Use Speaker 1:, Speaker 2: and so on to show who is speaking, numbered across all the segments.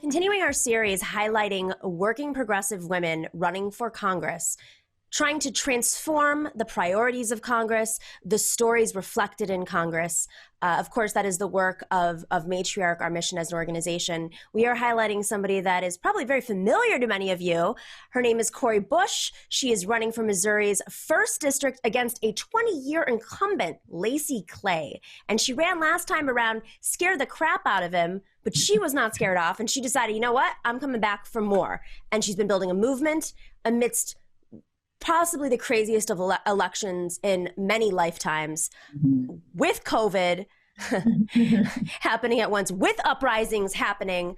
Speaker 1: Continuing our series highlighting working progressive women running for Congress, trying to transform the priorities of Congress, the stories reflected in Congress. Of course, that is the work of Matriarch, our mission as an organization. We are highlighting somebody that is probably very familiar to many of you. Her name is Cori Bush. She is running for Missouri's 1st District against a 20-year incumbent, Lacey Clay. And she ran last time around, scared the crap out of him, but she was not scared off. And she decided, you know what? I'm coming back for more. And she's been building a movement amidst possibly the craziest of elections in many lifetimes, with COVID happening at once, with uprisings happening.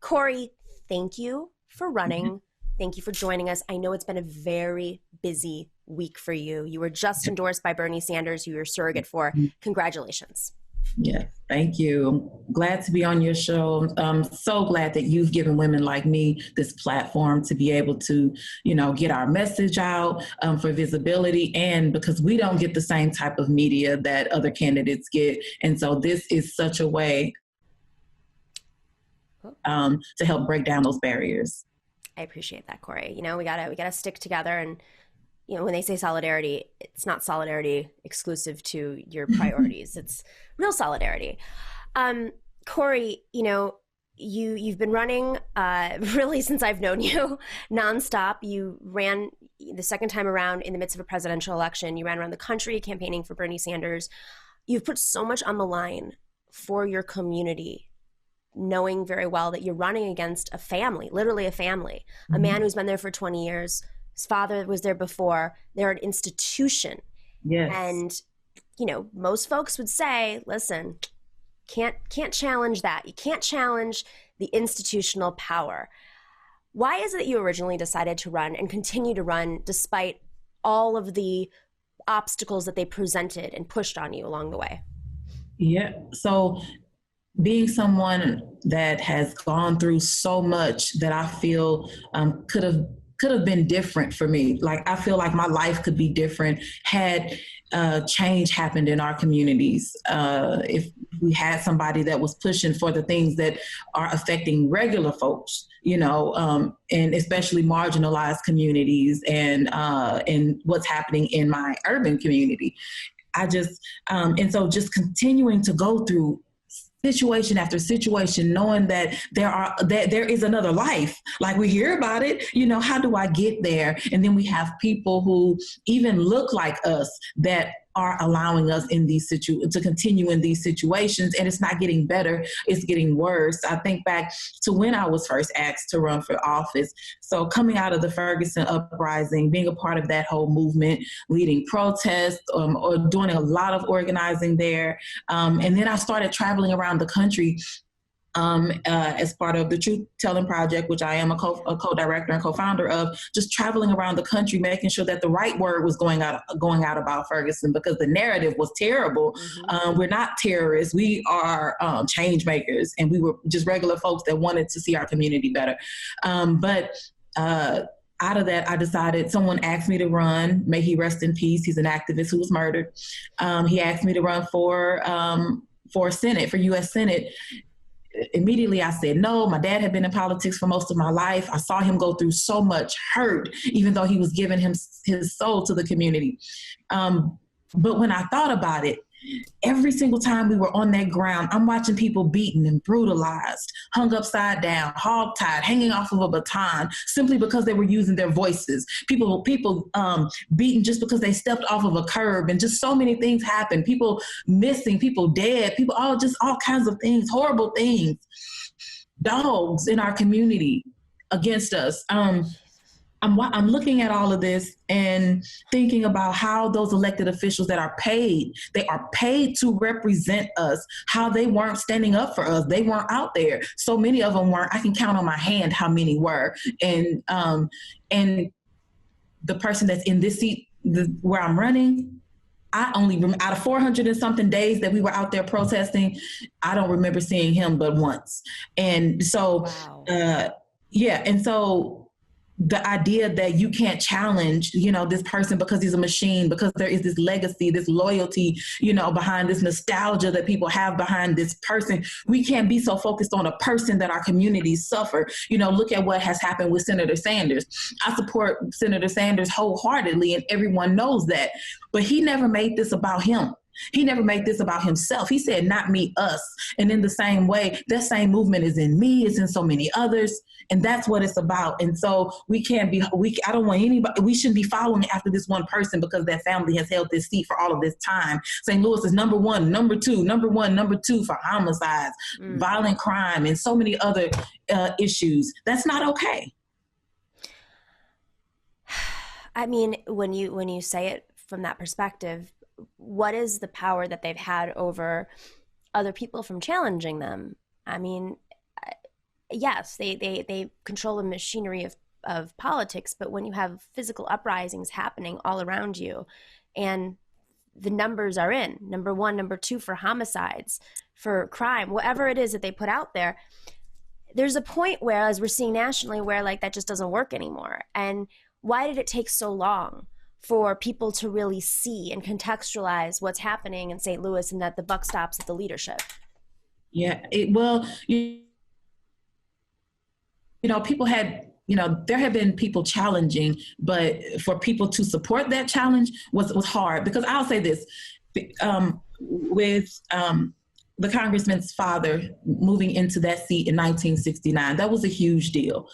Speaker 1: Cori, thank you for running. Thank you for joining us. I know it's been a very busy week for you. You were just endorsed by Bernie Sanders, who you're a surrogate for. Congratulations.
Speaker 2: Yeah, thank you. I'm glad to be on your show. I'm so glad that you've given women like me this platform to be able to, get our message out for visibility, and because we don't get the same type of media that other candidates get. And so this is such a way to help break down those barriers.
Speaker 1: I appreciate that, Cori. We gotta stick together, and when they say solidarity, it's not solidarity exclusive to your priorities. It's real solidarity. Cori, you've been running really since I've known you nonstop. You ran the second time around in the midst of a presidential election. You ran around the country campaigning for Bernie Sanders. You've put so much on the line for your community, knowing very well that you're running against a family, literally a family, a man who's been there for 20 years. His father was there before. They're an institution.
Speaker 2: Yes.
Speaker 1: And, most folks would say, listen, can't challenge that. You can't challenge the institutional power. Why is it that you originally decided to run and continue to run despite all of the obstacles that they presented and pushed on you along the way?
Speaker 2: Yeah. So being someone that has gone through so much that I feel could have been different for me. Like, I feel like my life could be different had change happened in our communities. If we had somebody that was pushing for the things that are affecting regular folks, and especially marginalized communities, and what's happening in my urban community. And so just continuing to go through situation after situation, knowing that there is another life. Like, we hear about it, how do I get there? And then we have people who even look like us that are allowing us to continue in these situations, and it's not getting better, it's getting worse. I think back to when I was first asked to run for office. So coming out of the Ferguson uprising, being a part of that whole movement, leading protests, or doing a lot of organizing there. And then I started traveling around the country as part of the Truth Telling Project, which I am a co-director and co-founder of, just traveling around the country, making sure that the right word was going out about Ferguson, because the narrative was terrible. We're not terrorists. We are change makers, and we were just regular folks that wanted to see our community better. But out of that, I decided, someone asked me to run. May he rest in peace. He's an activist who was murdered. He asked me to run for Senate, for U.S. Senate. Immediately I said no. My dad had been in politics for most of my life. I saw him go through so much hurt, even though he was giving his soul to the community. But when I thought about it, every single time we were on that ground, I'm watching people beaten and brutalized, hung upside down, hogtied, hanging off of a baton, simply because they were using their voices. People beaten just because they stepped off of a curb, and just so many things happened. People missing, people dead, all kinds of things, horrible things. Dogs in our community against us. I'm looking at all of this and thinking about how those elected officials that are paid to represent us, how they weren't standing up for us. They weren't out there. So many of them weren't. I can count on my hand how many were. And the person that's in this seat where I'm running, I only out of 400 and something days that we were out there protesting, I don't remember seeing him but once. And so,
Speaker 1: wow.
Speaker 2: And so the idea that you can't challenge, this person because he's a machine, because there is this legacy, this loyalty, behind this nostalgia that people have behind this person. We can't be so focused on a person that our communities suffer. Look at what has happened with Senator Sanders. I support Senator Sanders wholeheartedly, and everyone knows that, but he never made this about him. He never made this about himself. He said, not me, us. And in the same way, that same movement is in me, it's in so many others. And that's what it's about. And so I don't want anybody, we shouldn't be following after this one person because that family has held this seat for all of this time. St. Louis is number one, number two for homicides, violent crime, and so many other issues. That's not okay.
Speaker 1: I mean, when you say it from that perspective, what is the power that they've had over other people from challenging them? I mean, yes, they control the machinery of politics, but when you have physical uprisings happening all around you and the numbers are in, number one, number two for homicides, for crime, whatever it is that they put out there, there's a point where, as we're seeing nationally, where like that just doesn't work anymore. And why did it take so long for people to really see and contextualize what's happening in St. Louis, and that the buck stops at the leadership?
Speaker 2: Yeah, people had, there have been people challenging, but for people to support that challenge was hard. Because I'll say this, with the congressman's father moving into that seat in 1969, that was a huge deal,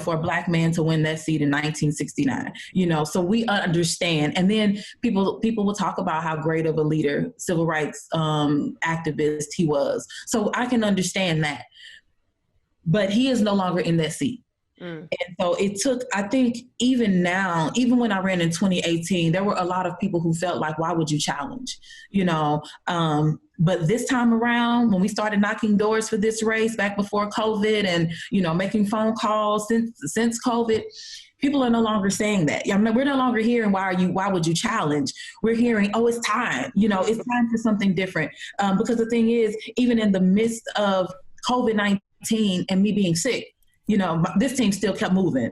Speaker 2: for a Black man to win that seat in 1969, so we understand. And then people will talk about how great of a leader, civil rights activist he was. So I can understand that, but he is no longer in that seat. And so it took, I think even now, even when I ran in 2018, there were a lot of people who felt like, why would you challenge, but this time around, when we started knocking doors for this race back before COVID and, making phone calls since COVID, people are no longer saying that. We're no longer hearing, why would you challenge? We're hearing, oh, it's time, it's time for something different. Because the thing is, even in the midst of COVID-19 and me being sick, this team still kept moving.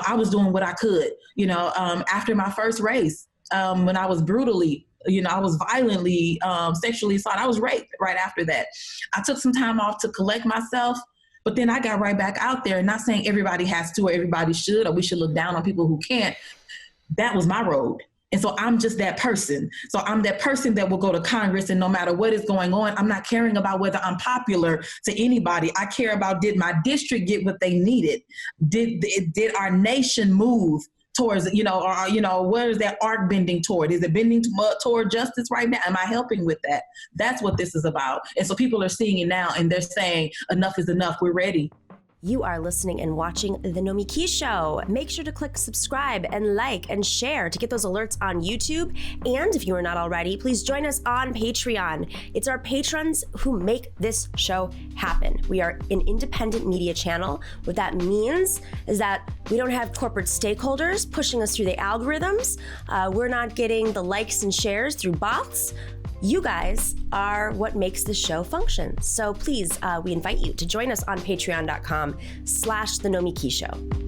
Speaker 2: I was doing what I could, after my first race, when I was brutally, I was violently sexually assaulted. I was raped right after that. I took some time off to collect myself, but then I got right back out there. Not saying everybody has to or everybody should, or we should look down on people who can't. That was my road. And so I'm just that person. So I'm that person that will go to Congress, and no matter what is going on, I'm not caring about whether I'm popular to anybody. I care about, did my district get what they needed? Did our nation move towards, where is that arc bending toward? Is it bending toward justice right now? Am I helping with that? That's what this is about. And so people are seeing it now, and they're saying, enough is enough. We're ready.
Speaker 1: You are listening and watching The Nomiki Show. Make sure to click subscribe and like and share to get those alerts on YouTube. And if you are not already, please join us on Patreon. It's our patrons who make this show happen. We are an independent media channel. What that means is that we don't have corporate stakeholders pushing us through the algorithms. We're not getting the likes and shares through bots. You guys are what makes this show function. So please, we invite you to join us on patreon.com/The Nomiki Show.